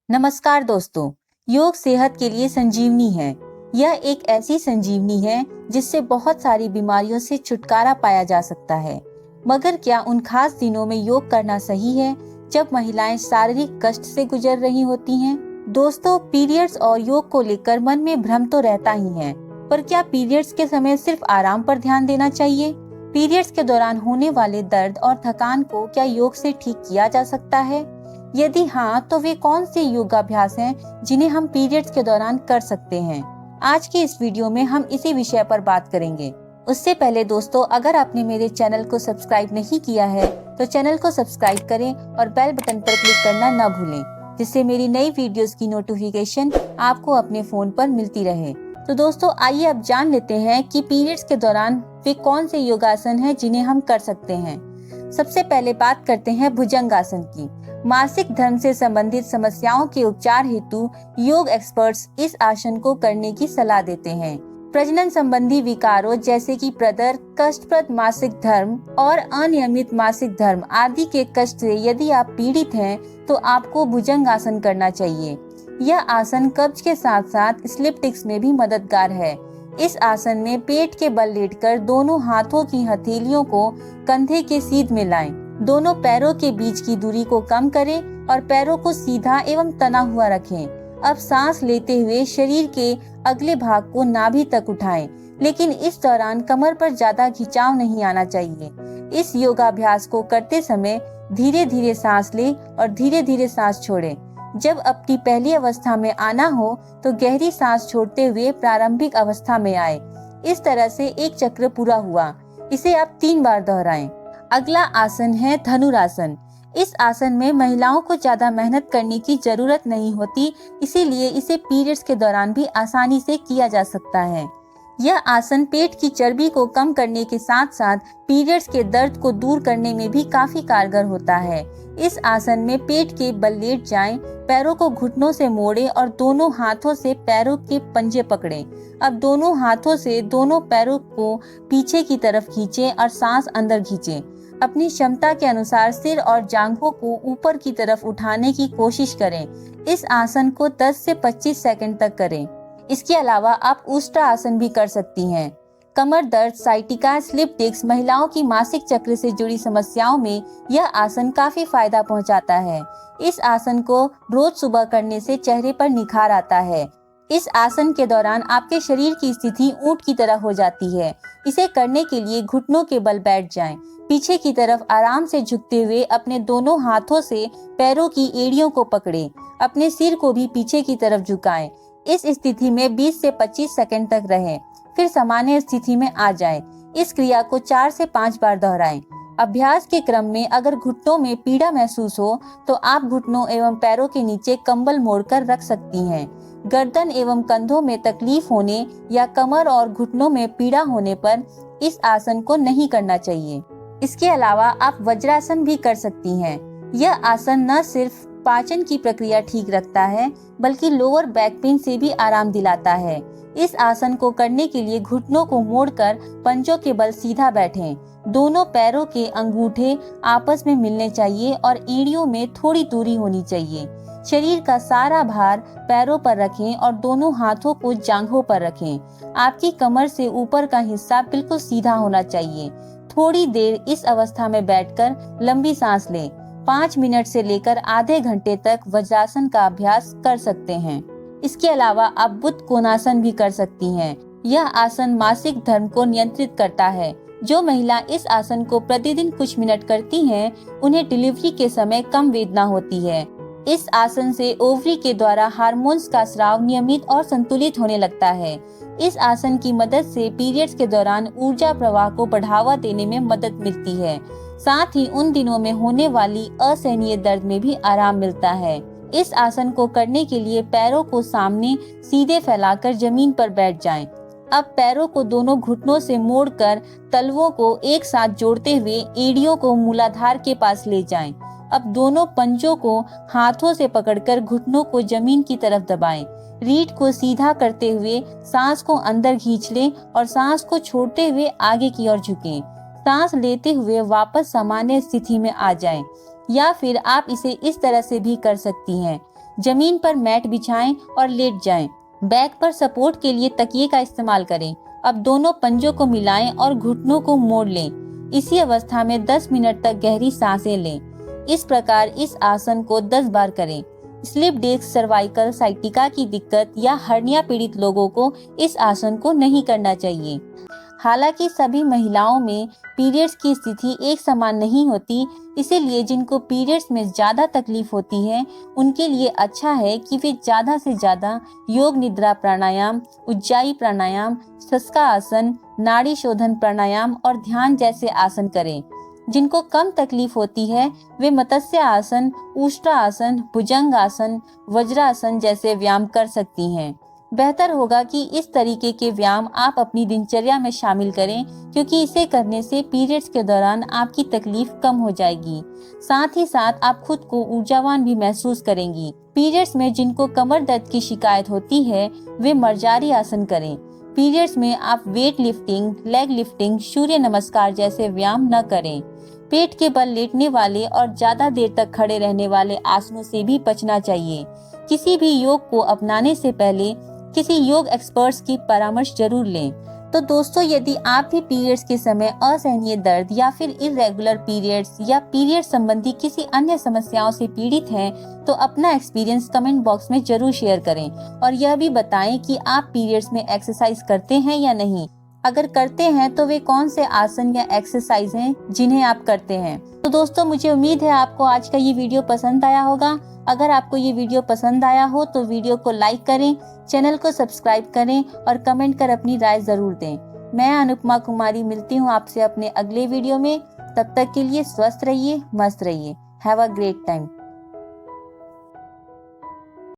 नमस्कार दोस्तों। योग सेहत के लिए संजीवनी है। यह एक ऐसी संजीवनी है जिससे बहुत सारी बीमारियों से छुटकारा पाया जा सकता है। मगर क्या उन खास दिनों में योग करना सही है जब महिलाएं शारीरिक कष्ट से गुजर रही होती हैं? दोस्तों, पीरियड्स और योग को लेकर मन में भ्रम तो रहता ही है, पर क्या पीरियड्स के समय सिर्फ आराम पर ध्यान देना चाहिए? पीरियड्स के दौरान होने वाले दर्द और थकान को क्या योग से ठीक किया जा सकता है? यदि हाँ, तो वे कौन से योगाभ्यास हैं जिन्हें हम पीरियड्स के दौरान कर सकते हैं? आज के इस वीडियो में हम इसी विषय पर बात करेंगे। उससे पहले दोस्तों, अगर आपने मेरे चैनल को सब्सक्राइब नहीं किया है तो चैनल को सब्सक्राइब करें और बेल बटन पर क्लिक करना न भूलें, जिससे मेरी नई वीडियोस की नोटिफिकेशन आपको अपने फोन पर मिलती रहे। तो दोस्तों, आइए अब जान लेते हैं कि पीरियड्स के दौरान वे कौन से योगासन हैं जिन्हें हम कर सकते हैं। सबसे पहले बात करते हैं भुजंगासन की। मासिक धर्म से संबंधित समस्याओं के उपचार हेतु योग एक्सपर्ट्स इस आसन को करने की सलाह देते हैं। प्रजनन संबंधी विकारों जैसे कि प्रदर, कष्टप्रद मासिक धर्म और अनियमित मासिक धर्म आदि के कष्ट से यदि आप पीड़ित हैं तो आपको भुजंगासन करना चाहिए। यह आसन कब्ज के साथ साथ स्लिप डिस्क में भी मददगार है। इस आसन में पेट के बल लेटकर दोनों हाथों की हथेलियों को कंधे के सीध में लाएं। दोनों पैरों के बीच की दूरी को कम करें और पैरों को सीधा एवं तना हुआ रखें। अब सांस लेते हुए शरीर के अगले भाग को नाभि तक उठाएं, लेकिन इस दौरान कमर पर ज्यादा खिंचाव नहीं आना चाहिए। इस योगाभ्यास को करते समय धीरे धीरे सांस लें और धीरे धीरे सांस छोड़ें। जब अपनी पहली अवस्था में आना हो तो गहरी सांस छोड़ते हुए प्रारंभिक अवस्था में आए। इस तरह से एक चक्र पूरा हुआ। इसे आप 3 बार दोहराएं। अगला आसन है धनुरासन। इस आसन में महिलाओं को ज्यादा मेहनत करने की जरूरत नहीं होती, इसीलिए इसे पीरियड्स के दौरान भी आसानी से किया जा सकता है। यह आसन पेट की चर्बी को कम करने के साथ साथ पीरियड्स के दर्द को दूर करने में भी काफी कारगर होता है। इस आसन में पेट के बल लेट जाएं, पैरों को घुटनों से मोड़ें और दोनों हाथों से पैरों के पंजे पकड़ें। अब दोनों हाथों से दोनों पैरों को पीछे की तरफ खींचें और सांस अंदर खींचें। अपनी क्षमता के अनुसार सिर और जांघों को ऊपर की तरफ उठाने की कोशिश करें। इस आसन को 10 से 25 सेकंड तक करें। इसके अलावा आप उष्ट्रा आसन भी कर सकती हैं। कमर दर्द, साइटिका, स्लिप डिस्क, महिलाओं की मासिक चक्र से जुड़ी समस्याओं में यह आसन काफी फायदा पहुंचाता है। इस आसन को रोज सुबह करने से चेहरे पर निखार आता है। इस आसन के दौरान आपके शरीर की स्थिति ऊंट की तरह हो जाती है। इसे करने के लिए घुटनों के बल बैठ जाएं। पीछे की तरफ आराम से झुकते हुए अपने दोनों हाथों से पैरों की एड़ियों को पकड़ें। अपने सिर को भी पीछे की तरफ झुकाएं। इस स्थिति में 20 से 25 सेकंड तक रहें, फिर सामान्य स्थिति में आ जाएं। इस क्रिया को 4 से 5 बार दोहराएं। अभ्यास के क्रम में अगर घुटनों में पीड़ा महसूस हो तो आप घुटनों एवं पैरों के नीचे कंबल मोड़कर रख सकती हैं। गर्दन एवं कंधों में तकलीफ होने या कमर और घुटनों में पीड़ा होने पर इस आसन को नहीं करना चाहिए। इसके अलावा आप वज्रासन भी कर सकती हैं। यह आसन न सिर्फ पाचन की प्रक्रिया ठीक रखता है, बल्कि लोअर बैक पेन से भी आराम दिलाता है। इस आसन को करने के लिए घुटनों को मोड़कर पंजों के बल सीधा बैठें। दोनों पैरों के अंगूठे आपस में मिलने चाहिए और एड़ियों में थोड़ी दूरी होनी चाहिए। शरीर का सारा भार पैरों पर रखें और दोनों हाथों को जांघों पर रखें। आपकी कमर से ऊपर का हिस्सा बिल्कुल सीधा होना चाहिए। थोड़ी देर इस अवस्था में बैठकर लंबी सांस लें। 5 मिनट से लेकर आधे घंटे तक वज्रासन का अभ्यास कर सकते हैं। इसके अलावा आप बुद्ध कोणासन भी कर सकती हैं। यह आसन मासिक धर्म को नियंत्रित करता है। जो महिला इस आसन को प्रतिदिन कुछ मिनट करती हैं, उन्हें डिलीवरी के समय कम वेदना होती है। इस आसन से ओवरी के द्वारा हार्मोन्स का स्राव नियमित और संतुलित होने लगता है। इस आसन की मदद से पीरियड्स के दौरान ऊर्जा प्रवाह को बढ़ावा देने में मदद मिलती है। साथ ही उन दिनों में होने वाली असहनीय दर्द में भी आराम मिलता है। इस आसन को करने के लिए पैरों को सामने सीधे फैलाकर जमीन पर बैठ जाएं। अब पैरों को दोनों घुटनों से मोड़कर तलवों को एक साथ जोड़ते हुए एड़ियों को मूलाधार के पास ले जाएं। अब दोनों पंजों को हाथों से पकड़कर घुटनों को जमीन की तरफ दबाएं। रीढ़ को सीधा करते हुए सांस को अंदर खींच लें और सांस को छोड़ते हुए आगे की ओर झुकें। सांस लेते हुए वापस सामान्य स्थिति में आ जाएं। या फिर आप इसे इस तरह से भी कर सकती हैं। जमीन पर मैट बिछाएं और लेट जाएं। बैक पर सपोर्ट के लिए तकिए का इस्तेमाल करें। अब दोनों पंजों को मिलाएं और घुटनों को मोड़ लें। इसी अवस्था में 10 मिनट तक गहरी सांसें लें। इस प्रकार इस आसन को 10 बार करें। स्लिप डिस्क, सर्वाइकल, साइटिका की दिक्कत या हर्निया पीड़ित लोगों को इस आसन को नहीं करना चाहिए। हालांकि सभी महिलाओं में पीरियड्स की स्थिति एक समान नहीं होती, इसीलिए जिनको पीरियड्स में ज्यादा तकलीफ होती है उनके लिए अच्छा है कि वे ज्यादा से ज्यादा योग निद्रा प्राणायाम, उज्जाई प्राणायाम, सस्का आसन, नाड़ी शोधन प्राणायाम और ध्यान जैसे आसन करें। जिनको कम तकलीफ होती है वे मत्स्य आसन, उष्ट्रा आसन, भुजंग आसन, वज्रासन जैसे व्यायाम कर सकती हैं। बेहतर होगा कि इस तरीके के व्यायाम आप अपनी दिनचर्या में शामिल करें, क्योंकि इसे करने से पीरियड्स के दौरान आपकी तकलीफ कम हो जाएगी। साथ ही साथ आप खुद को ऊर्जावान भी महसूस करेंगी। पीरियड्स में जिनको कमर दर्द की शिकायत होती है वे मर्जारी आसन करें। पीरियड्स में आप वेट लिफ्टिंग, लेग लिफ्टिंग, सूर्य नमस्कार जैसे व्यायाम न करें। पेट के बल लेटने वाले और ज्यादा देर तक खड़े रहने वाले आसनों से भी बचना चाहिए। किसी भी योग को अपनाने से पहले किसी योग एक्सपर्ट्स की परामर्श जरूर लें। तो दोस्तों, यदि आप भी पीरियड्स के समय असहनीय दर्द या फिर इरेगुलर पीरियड्स या पीरियड संबंधी किसी अन्य समस्याओं से पीड़ित हैं, तो अपना एक्सपीरियंस कमेंट बॉक्स में जरूर शेयर करें और यह भी बताएं कि आप पीरियड्स में एक्सरसाइज करते हैं या नहीं। अगर करते हैं तो वे कौन से आसन या एक्सरसाइज हैं जिन्हें आप करते हैं। तो दोस्तों, मुझे उम्मीद है आपको आज का ये वीडियो पसंद आया होगा। अगर आपको ये वीडियो पसंद आया हो तो वीडियो को लाइक करें, चैनल को सब्सक्राइब करें और कमेंट कर अपनी राय जरूर दें। मैं अनुपमा कुमारी मिलती हूँ आपसे अपने अगले वीडियो में। तब तक के लिए स्वस्थ रहिए, मस्त रहिए। Have a great time.